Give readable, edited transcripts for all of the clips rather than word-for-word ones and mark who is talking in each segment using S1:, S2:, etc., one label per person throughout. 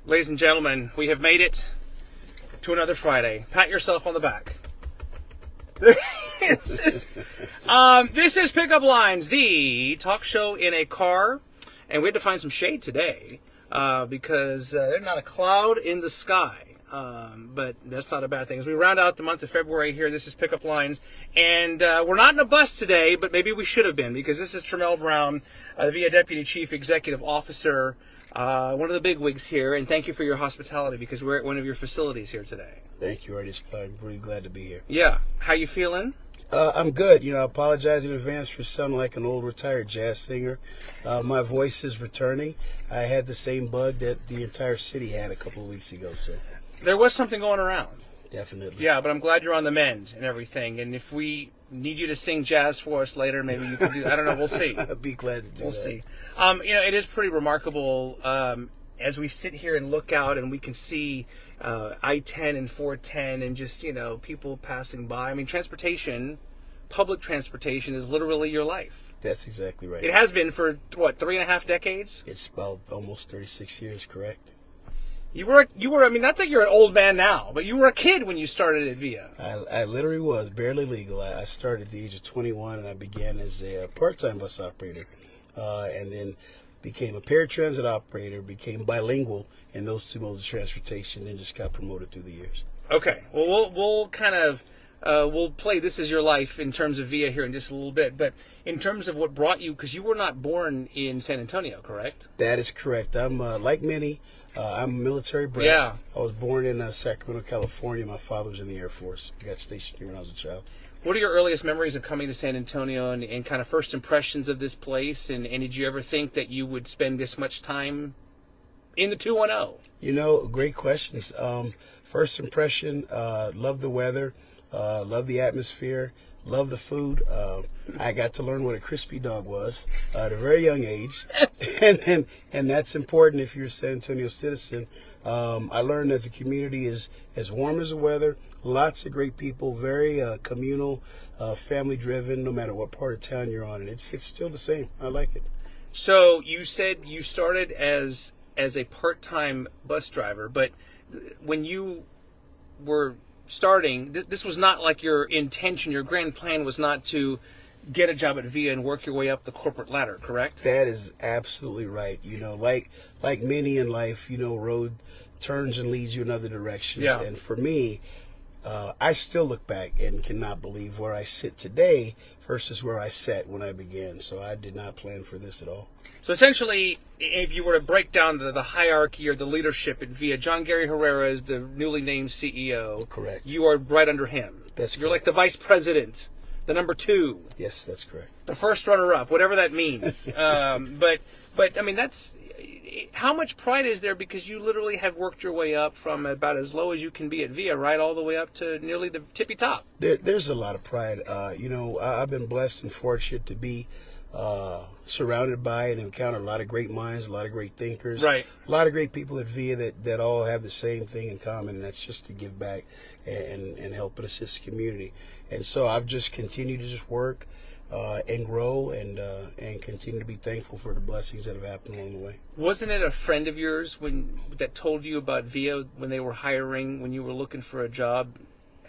S1: Ladies and gentlemen, we have made it to another Friday. Pat yourself on the back. This is Pickup Lines, the talk show in a car. And we had to find some shade today because there's not a cloud in the sky. But that's not a bad thing. As we round out the month of February here, this is Pickup Lines. And we're not in a bus today, but maybe we should have been, because this is Tremel Brown, the VIA Deputy Chief Executive Officer, one of the big wigs here. And thank you for your hospitality, because we're at one of your facilities here today.
S2: Thank you, Ernie. I'm really glad to be here.
S1: Yeah. How you feeling?
S2: I'm good. I apologize in advance for sounding like an old retired jazz singer. My voice is returning. I had the same bug that the entire city had a couple of weeks ago. So
S1: there was something going around.
S2: Definitely.
S1: Yeah, but I'm glad you're on the mend and everything. And if we need you to sing jazz for us later, maybe you can do. I don't know. We'll see.
S2: I'd be glad to do
S1: We'll
S2: that.
S1: see. It is pretty remarkable as we sit here and look out and we can see I-10 and 410 and just, people passing by. I mean, public transportation is literally your life.
S2: That's exactly right.
S1: It has been for, 3.5 decades?
S2: It's about almost 36 years, correct?
S1: You were, not that you're an old man now, but you were a kid when you started at VIA.
S2: I literally was barely legal. I started at the age of 21, and I began as a part-time bus operator, and then became a paratransit operator, became bilingual in those two modes of transportation, and just got promoted through the years.
S1: Okay. Well, we'll kind of we'll play This Is Your Life in terms of VIA here in just a little bit, but in terms of what brought you, because you were not born in San Antonio, correct?
S2: That is correct. I'm like many. I'm a military brat.
S1: Yeah.
S2: I was born in Sacramento, California. My father was in the Air Force. I got stationed here when I was a child.
S1: What are your earliest memories of coming to San Antonio and kind of first impressions of this place? And did you ever think that you would spend this much time in the 210?
S2: Great questions. First impression, love the weather, love the atmosphere, love the food. I got to learn what a crispy dog was at a very young age, and that's important if you're a San Antonio citizen. I learned that the community is as warm as the weather, lots of great people, very communal, family-driven, no matter what part of town you're on, and it's still the same. I like it.
S1: So you said you started as a part-time bus driver, but when you were starting, this was not like your intention, your grand plan was not to get a job at VIA and work your way up the corporate ladder, correct?
S2: That is absolutely right. Like many in life, road turns and leads you in other directions.
S1: Yeah.
S2: And for me, I still look back and cannot believe where I sit today versus where I sat when I began. So I did not plan for this at all.
S1: So essentially, if you were to break down the hierarchy or the leadership at VIA, John Gary Herrera is the newly named CEO.
S2: Correct.
S1: You are right under him.
S2: That's
S1: You're
S2: correct.
S1: like the vice president, the number 2.
S2: Yes, that's correct.
S1: The first runner-up, whatever that means. But I mean, that's how much pride is there, because you literally have worked your way up from about as low as you can be at VIA, right, all the way up to nearly the tippy top.
S2: There's a lot of pride. I've been blessed and fortunate to be surrounded by and encounter a lot of great minds, a lot of great thinkers,
S1: Right.
S2: A lot of great people at VIA that all have the same thing in common, and that's just to give back and help and assist the community. And so I've just continued to just work and grow and continue to be thankful for the blessings that have happened along the way.
S1: Wasn't it a friend of yours that told you about VIA when they were hiring, when you were looking for a job?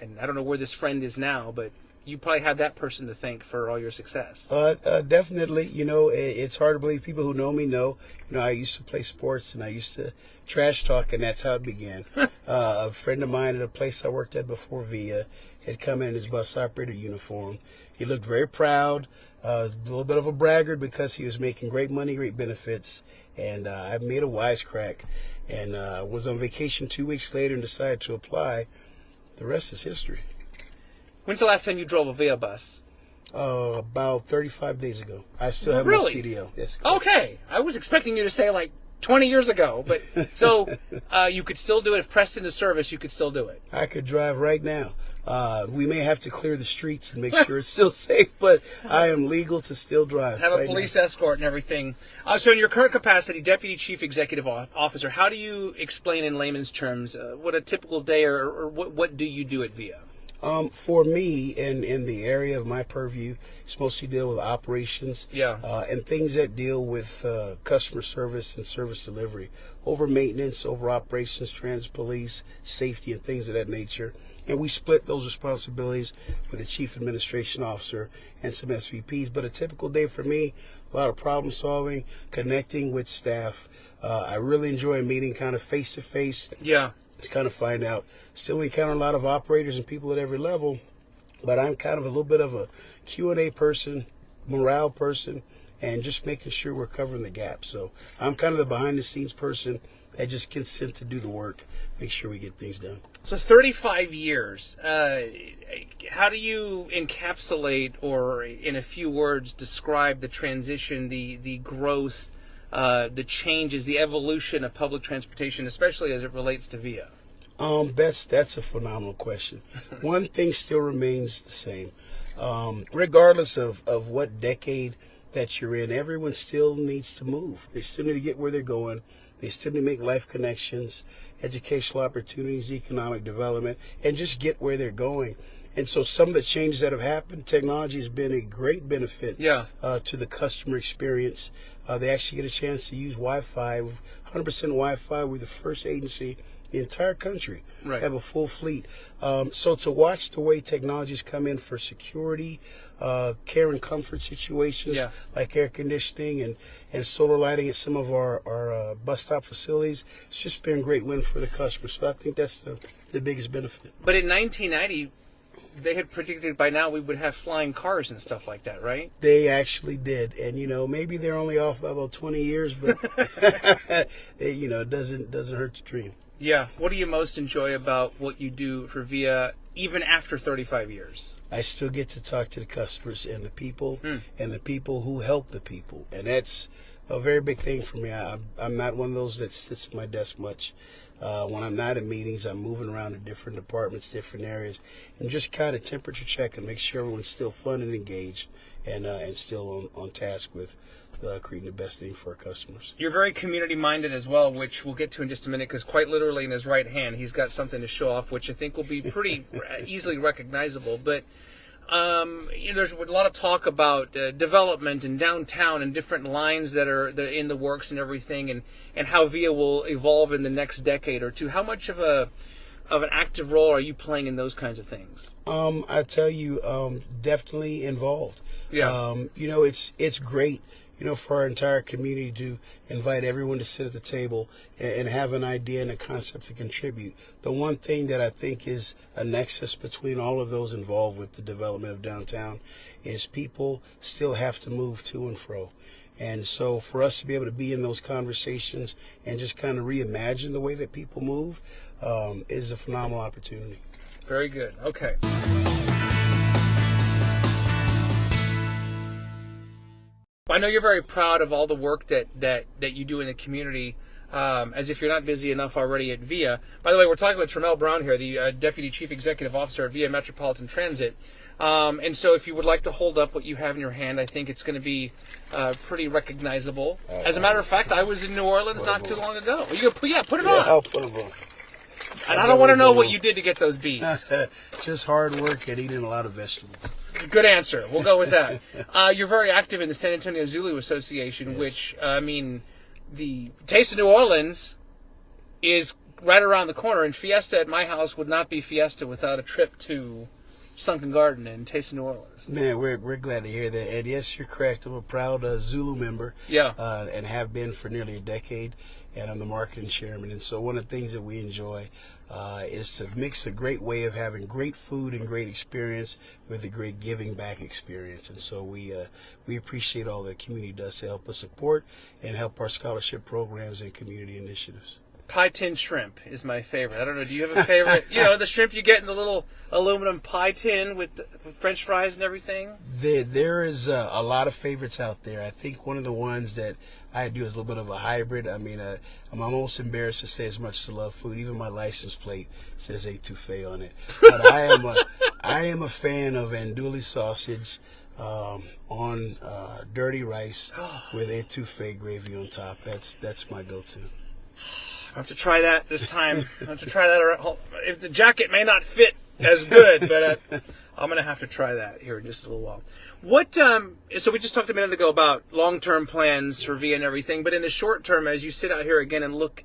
S1: And I don't know where this friend is now, but you probably had that person to thank for all your success.
S2: Definitely. It's hard to believe. People who know me know. I used to play sports and I used to trash talk, and that's how it began. A friend of mine at a place I worked at before VIA had come in his bus operator uniform. He looked very proud, a little bit of a braggart because he was making great money, great benefits, and I made a wisecrack and was on vacation 2 weeks later and decided to apply. The rest is history.
S1: When's the last time you drove a VIA bus?
S2: About 35 days ago. I still have
S1: Really?
S2: my CDL. Yes.
S1: Okay. I was expecting you to say like 20 years ago, but so you could still do it. If pressed into service, you could still do it.
S2: I could drive right now. We may have to clear the streets and make sure it's still safe, but I am legal to still drive.
S1: Have a police escort and everything. So in your current capacity, Deputy Chief Executive Officer, how do you explain in layman's terms what a typical day or what do you do at VIA?
S2: For me, in the area of my purview, it's mostly deal with operations,
S1: Yeah.
S2: and things that deal with customer service and service delivery, over maintenance, over operations, transit police, safety, and things of that nature. And we split those responsibilities with the chief administration officer and some SVPs. But a typical day for me, a lot of problem solving, connecting with staff. I really enjoy meeting kind of face to face.
S1: Yeah.
S2: Just kind of find out. Still encounter a lot of operators and people at every level, but I'm kind of a little bit of a Q&A person, morale person, and just making sure we're covering the gap. So I'm kind of the behind the scenes person that just gets sent to do the work, make sure we get things done.
S1: So 35 years. How do you encapsulate, or in a few words, describe the transition, the growth, the changes, the evolution of public transportation, especially as it relates to VIA?
S2: That's a phenomenal question. One thing still remains the same. Regardless of what decade that you're in, everyone still needs to move. They still need to get where they're going. They still need to make life connections, educational opportunities, economic development, and just get where they're going. And so some of the changes that have happened, technology has been a great benefit to the customer experience. They actually get a chance to use Wi-Fi. 100% Wi-Fi. We're the first agency in the entire country have a full fleet. So to watch the way technologies come in for security, care and comfort situations like air conditioning and solar lighting at some of our bus stop facilities, it's just been a great win for the customer. So I think that's the biggest benefit.
S1: But in 1990, they had predicted by now we would have flying cars and stuff like that, right?
S2: They actually did. And, maybe they're only off by about 20 years, but, it doesn't hurt to dream.
S1: Yeah. What do you most enjoy about what you do for VIA, even after 35 years?
S2: I still get to talk to the customers and the people and the people who help the people. And that's a very big thing for me. I'm not one of those that sits at my desk much. When I'm not in meetings, I'm moving around to different departments, different areas, and just kind of temperature check and make sure everyone's still fun and engaged and still on task with creating the best thing for our customers.
S1: You're very community-minded as well, which we'll get to in just a minute, because quite literally in his right hand, he's got something to show off, which I think will be pretty easily recognizable. But there's a lot of talk about development in downtown and different lines that are in the works and everything, and how VIA will evolve in the next decade or two. How much of an active role are you playing in those kinds of things?
S2: I tell you, definitely involved.
S1: Yeah.
S2: It's great, for our entire community to invite everyone to sit at the table and have an idea and a concept to contribute. The one thing that I think is a nexus between all of those involved with the development of downtown is people still have to move to and fro. And so for us to be able to be in those conversations and just kind of reimagine the way that people move is a phenomenal opportunity.
S1: Very good. Okay. I know you're very proud of all the work that you do in the community, as if you're not busy enough already at VIA. By the way, we're talking with Tramel Brown here, the Deputy Chief Executive Officer at VIA Metropolitan Transit. And so if you would like to hold up what you have in your hand, I think it's going to be pretty recognizable. As a matter of fact, I was in New Orleans not too long ago. Put it on.
S2: I'll put them on.
S1: And I don't want to know what you did to get those beads.
S2: Just hard work and eating a lot of vegetables.
S1: Good answer. We'll go with that. You're very active in the San Antonio Zulu Association, which, the Taste of New Orleans is right around the corner, and Fiesta at my house would not be Fiesta without a trip to Sunken Garden and Taste of New Orleans.
S2: Man, we're glad to hear that. And yes, you're correct. I'm a proud Zulu member.
S1: Yeah.
S2: And have been for nearly a decade. And I'm the marketing chairman. And so one of the things that we enjoy is to mix a great way of having great food and great experience with a great giving back experience. And so we appreciate all the community does to help us support and help our scholarship programs and community initiatives.
S1: Pie tin shrimp is my favorite. I don't know, do you have a favorite? The shrimp you get in the little aluminum pie tin with French fries and everything?
S2: There is a lot of favorites out there. I think one of the ones that I do is a little bit of a hybrid. I mean, I'm almost embarrassed to say as much as I love food. Even my license plate says etouffee on it. But I am a fan of andouille sausage on dirty rice with etouffee gravy on top. That's my go-to.
S1: I have to try that this time. I have to try that. If the jacket may not fit as good, but I'm going to have to try that here in just a little while. What? So we just talked a minute ago about long-term plans for VIA and everything, but in the short term, as you sit out here again and look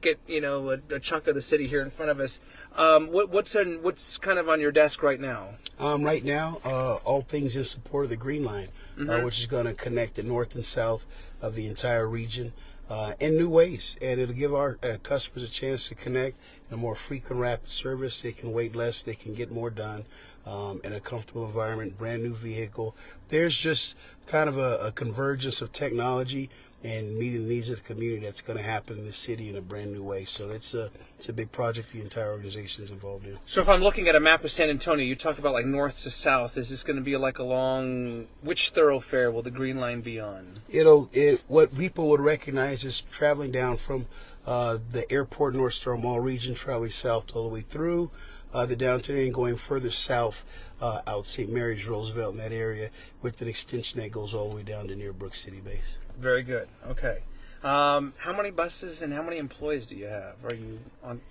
S1: at a chunk of the city here in front of us, what's kind of on your desk right now?
S2: Right now, all things in support of the Green Line, which is going to connect the north and south of the entire region in new ways, and it'll give our customers a chance to connect in a more frequent, rapid service. They can wait less, they can get more done in a comfortable environment, brand new vehicle. There's just kind of a convergence of technology and meeting the needs of the community that's going to happen in the city in a brand new way. So it's a big project the entire organization is involved in.
S1: So if I'm looking at a map of San Antonio, you talked about like north to south. Is this going to be like along which thoroughfare will the Green Line be on? What people would recognize is traveling down from the airport North Star Mall region, traveling south all the way through the downtown and going further south out St. Mary's, Roosevelt, in that area, with an extension that goes all the way down to near Brook City Base. Very good. Okay. How many buses and how many employees do you have? Are you on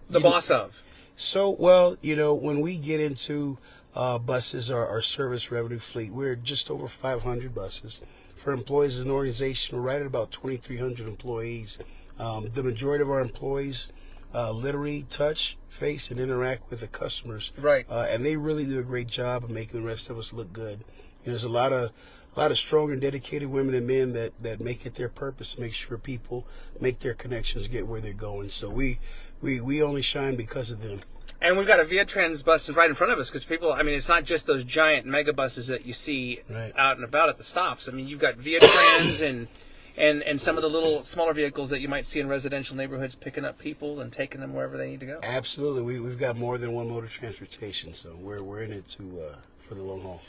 S1: the boss of?
S2: So, well, when we get into buses, our service revenue fleet, we're just over 500 buses. For employees as an organization, we're right at about 2,300 employees. The majority of our employees literally touch, face, and interact with the customers.
S1: Right.
S2: And they really do a great job of making the rest of us look good. There's a lot of strong and dedicated women and men that make it their purpose to make sure people make their connections, get where they're going. So we only shine because of them.
S1: And we've got a VIA Trans bus right in front of us because people, it's not just those giant mega buses that you see out and about at the stops. You've got VIA Trans and some of the little smaller vehicles that you might see in residential neighborhoods picking up people and taking them wherever they need to go.
S2: Absolutely. We've got more than one mode of transportation, so we're in it for the long haul.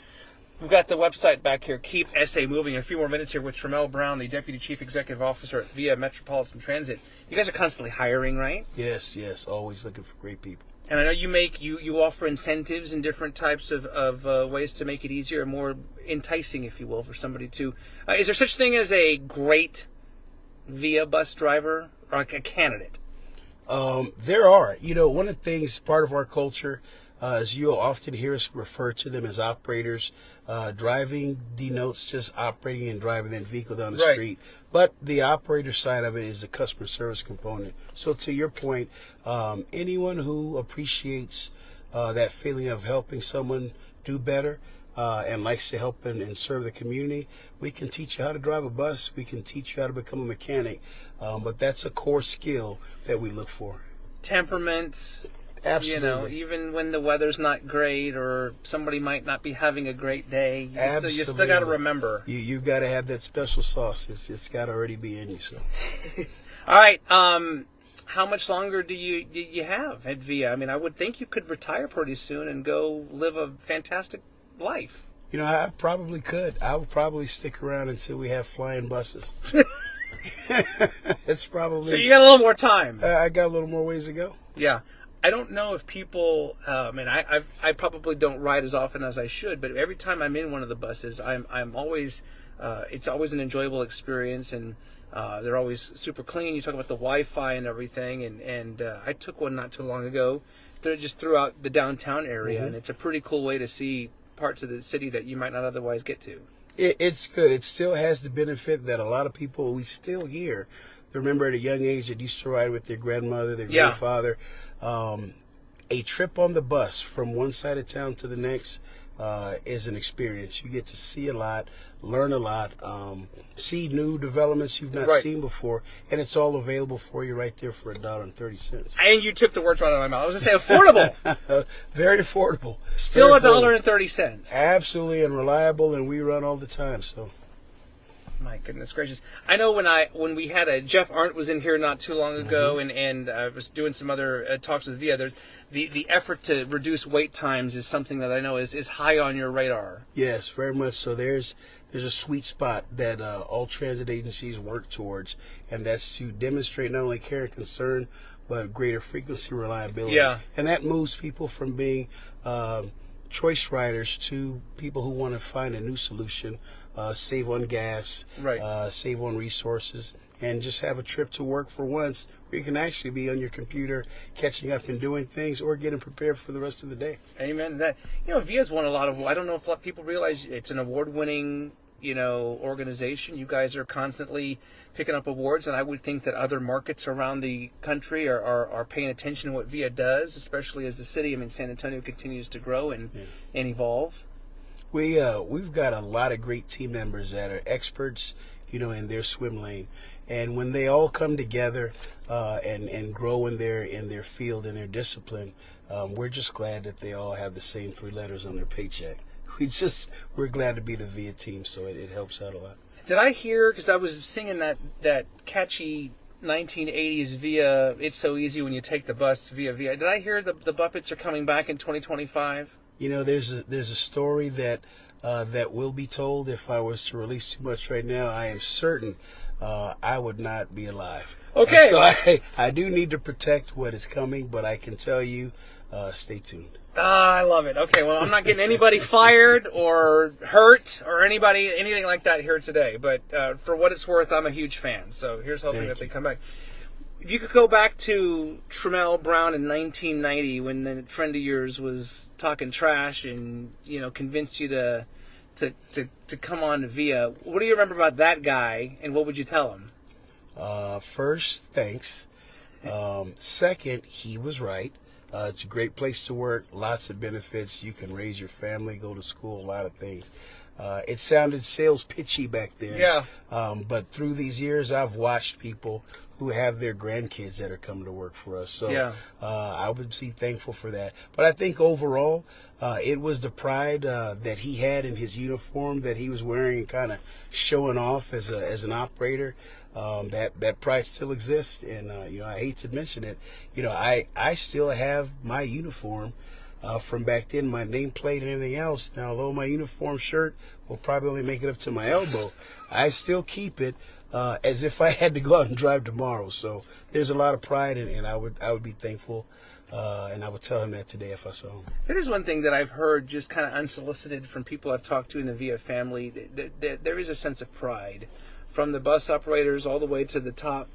S1: We've got the website back here, Keep SA Moving. A few more minutes here with Trammell Brown, the Deputy Chief Executive Officer at VIA Metropolitan Transit. You guys are constantly hiring, right?
S2: Yes, always looking for great people.
S1: And I know you offer incentives and different types of ways to make it easier and more enticing, if you will, for somebody to... is there such thing as a great VIA bus driver or like a candidate?
S2: There are. One of the things, part of our culture, is you'll often hear us refer to them as operators. Driving denotes just operating and driving that vehicle down the street. But the operator side of it is the customer service component. So to your point, anyone who appreciates that feeling of helping someone do better and likes to help and serve the community, we can teach you how to drive a bus. We can teach you how to become a mechanic. But that's a core skill that we look for.
S1: Temperament.
S2: Absolutely.
S1: Even when the weather's not great or somebody might not be having a great day, you still got to remember. You've
S2: got to have that special sauce. It's got to already be in you. So,
S1: all right. How much longer do you have at VIA? I would think you could retire pretty soon and go live a fantastic life.
S2: I probably could. I would probably stick around until we have flying buses. It's probably.
S1: So you got a little more time.
S2: I got a little more ways to go.
S1: Yeah. I don't know if people. I probably don't ride as often as I should, but every time I'm in one of the buses, I'm always. It's always an enjoyable experience, and they're always super clean. You talk about the Wi-Fi and everything, and I took one not too long ago, just throughout the downtown area, and it's a pretty cool way to see parts of the city that you might not otherwise get to.
S2: It's good. It still has the benefit that a lot of people we still hear. Remember at a young age that used to ride with their grandmother, their grandfather. A trip on the bus from one side of town to the next is an experience. You get to see a lot, learn a lot, see new developments you've not seen before, and it's all available for you right there for $1.30.
S1: And you took the words right out of my mouth. I was going to say affordable.
S2: Very affordable.
S1: Still $1.30.
S2: Absolutely, and reliable, and we run all the time. So.
S1: My goodness gracious! I know when we had Jeff Arndt was in here not too long ago, and I was doing some other talks with VIA. The effort to reduce wait times is something that I know is high on your radar.
S2: Yes, very much so. There's a sweet spot that all transit agencies work towards, and that's to demonstrate not only care and concern, but greater frequency, reliability.
S1: Yeah,
S2: and that moves people from being choice riders to people who want to find a new solution save on gas,
S1: Right.
S2: save on resources, and just have a trip to work for once where you can actually be on your computer catching up and doing things or getting prepared for the rest of the day.
S1: Amen. That, VIA's won a lot of. I don't know if a lot of people realize it's an award-winning, organization. You guys are constantly picking up awards, and I would think that other markets around the country are paying attention to what VIA does, especially as the city. San Antonio continues to grow and evolve.
S2: We've got a lot of great team members that are experts, in their swim lane. And when they all come together and grow in their field and their discipline, we're just glad that they all have the same 3 letters on their paycheck. We're glad to be the VIA team, so it helps out a lot.
S1: Did I hear, because I was singing that catchy 1980s VIA, It's So Easy When You Take the Bus, VIA. Did I hear the Buppets are coming back in 2025?
S2: There's a story that will be told. If I was to release too much right now, I am certain I would not be alive.
S1: Okay.
S2: So I do need to protect what is coming, but I can tell you, stay tuned.
S1: I love it. Okay, well, I'm not getting anybody fired or hurt or anything like that here today. But for what it's worth, I'm a huge fan. So here's hoping that they come back. If you could go back to Tremel Brown in 1990 when a friend of yours was talking trash and, convinced you to come on to VIA, what do you remember about that guy and what would you tell him?
S2: First, thanks. Second, he was right. It's a great place to work, lots of benefits. You can raise your family, go to school, a lot of things. It sounded sales pitchy back then.
S1: Yeah.
S2: But through these years, I've watched people who have their grandkids that are coming to work for us. So
S1: yeah.
S2: I would be thankful for that. But I think overall, it was the pride that he had in his uniform that he was wearing and kind of showing off as an operator. That pride still exists, and I hate to mention it. I still have my uniform from back then, my nameplate and everything else. Now, although my uniform shirt will probably only make it up to my elbow, I still keep it as if I had to go out and drive tomorrow. So there's a lot of pride, and I would be thankful, and I would tell him that today if I saw him.
S1: There's one thing that I've heard just kind of unsolicited from people I've talked to in the VIA family. There is a sense of pride from the bus operators all the way to the top,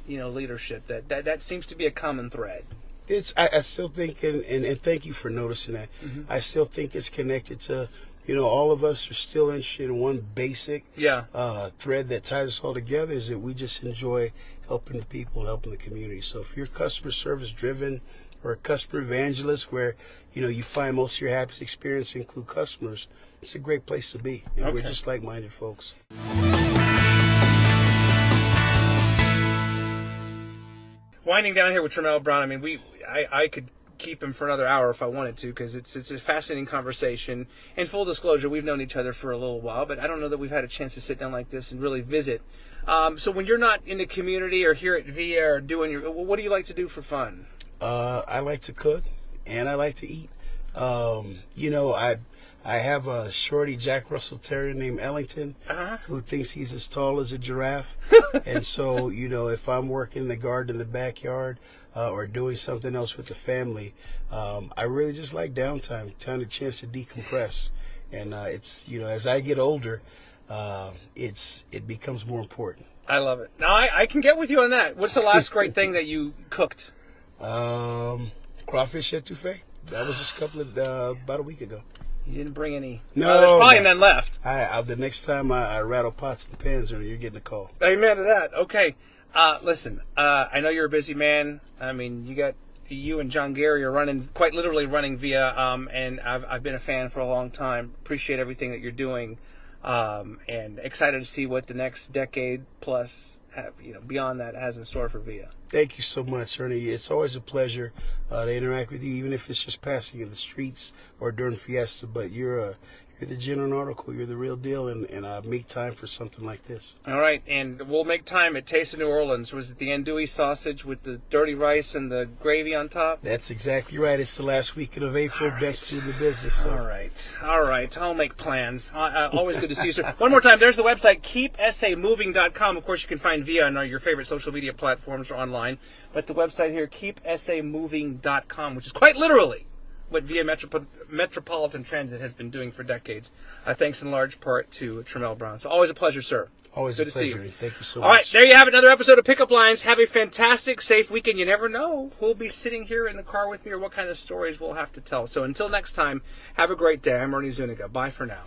S1: leadership. That seems to be a common thread.
S2: I still think, and thank you for noticing that.
S1: Mm-hmm.
S2: I still think it's connected to, all of us are still interested in one basic thread that ties us all together, is that we just enjoy helping the people and helping the community. So if you're customer service driven or a customer evangelist where, you find most of your happiest experience include customers, it's a great place to be. And we're just like-minded folks.
S1: Winding down here with Tremel Brown, I could keep him for another hour if I wanted to, because it's a fascinating conversation. And full disclosure, we've known each other for a little while, but I don't know that we've had a chance to sit down like this and really visit. So when you're not in the community or here at VIA or what do you like to do for fun?
S2: I like to cook and I like to eat. I have a shorty Jack Russell Terrier named Ellington who thinks he's as tall as a giraffe. And so, if I'm working in the garden in the backyard or doing something else with the family, I really just like downtime, a chance to decompress. And it's, as I get older, it becomes more important.
S1: I love it. Now, I can get with you on that. What's the last great thing that you cooked?
S2: Crawfish etouffee. That was just about a week ago.
S1: You didn't bring any.
S2: No,
S1: there's probably none left.
S2: The next time I rattle pots and pans, you're getting a call.
S1: Amen to that. Okay. Listen, I know you're a busy man. You and John Gary are quite literally running VIA, and I've been a fan for a long time. Appreciate everything that you're doing, and excited to see what the next decade plus, beyond that, has in store for VIA.
S2: Thank you so much, Ernie. It's always a pleasure to interact with you, even if it's just passing in the streets or during Fiesta. But you're the genuine article. You're the real deal, and I make time for something like this.
S1: All right, and we'll make time at Taste of New Orleans. Was it the andouille sausage with the dirty rice and the gravy on top?
S2: That's exactly right. It's the last weekend of April. Right. Best food in the business. So.
S1: All right. I'll make plans. Always good to see you, sir. One more time, there's the website, keepsamoving.com. Of course, you can find VIA on your favorite social media platforms or online. But the website here, keepsamoving.com, which is quite literally what VIA Metropolitan Transit has been doing for decades. Thanks in large part to Tramel Brown. So always a pleasure, sir.
S2: Always
S1: Good
S2: a
S1: to see
S2: pleasure.
S1: you.
S2: Thank you so
S1: All right,
S2: much.
S1: there you have it, another episode of Pickup Lines. Have a fantastic, safe weekend. You never know who'll be sitting here in the car with me or what kind of stories we'll have to tell. So until next time, have a great day. I'm Ernie Zuniga. Bye for now.